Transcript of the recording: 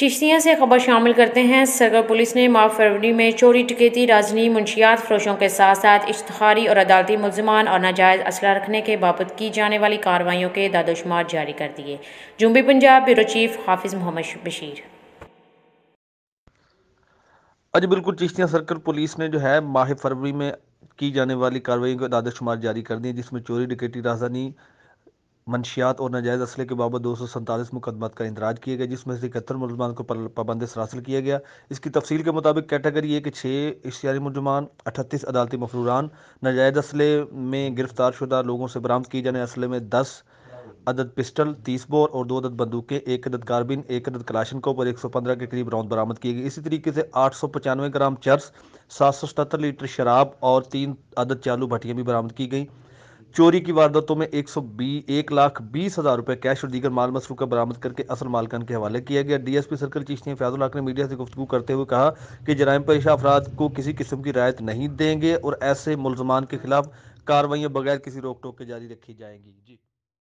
چشتیاں سے خبر شامل کرتے ہیں۔ سرگر پولیس نے ماہ فروری میں چوری ڈکیتی رازنی منشیات فروشوں کے ساتھ ساتھ اشتہاری اور عدالتی ملزمان اور ناجائز اسلحہ رکھنے کے بابت کی جانے والی کارروائیوں کے اعداد و شمار جاری کر دیے۔ جنوبی پنجاب بیورو چیف حافظ محمد بشیر۔ جی بالکل، چشتیاں سرکل پولیس نے ماہ فروری میں کی جانے والی کارروائیوں کے اعداد و شمار جاری کر دیے، جس میں چوری ڈکیتی رازنی منشیات اور ناجائز اسلحے کے بابت 247 مقدمات کا اندراج کیے گئے، جس میں سے 71 ملزمان کو پابند سراسل کیا گیا۔ اس کی تفصیل کے مطابق کیٹیگری 1 کے 6 اشتہاری ملزمان، 38 عدالتی مفروران، ناجائز اسلحے میں گرفتار شدہ لوگوں سے برآمد کی جانے اسلحے میں 10 عدد پسٹل، 30 بور اور 2 عدد بندوقیں، 1 عدد کاربین، 1 عدد کلاشنکوف اور 115 کے قریب راؤنڈ برآمد کیے گئے۔ اسی طریقے سے 895 گرام چرس، 777 لیٹر شراب اور 3 عدد چالو بھٹیاں بھی برآمد کی گئیں۔ چوری کی وارداتوں میں 1,20,000 روپے کیش اور دیگر مال مسروقہ برآمد کر کے اصل مالکان کے حوالے کیا گیا۔ D S P circle Chishtian Fayyaz ul Haq نے میڈیا سے گفتگو کرتے ہوئے کہا کہ جرائم پیشہ افراد کو کسی قسم کی رعایت نہیں دیں گے اور ایسے ملزمان کے خلاف کارروائیاں بغیر کسی روک ٹوک کے جاری رکھی جائیں گی۔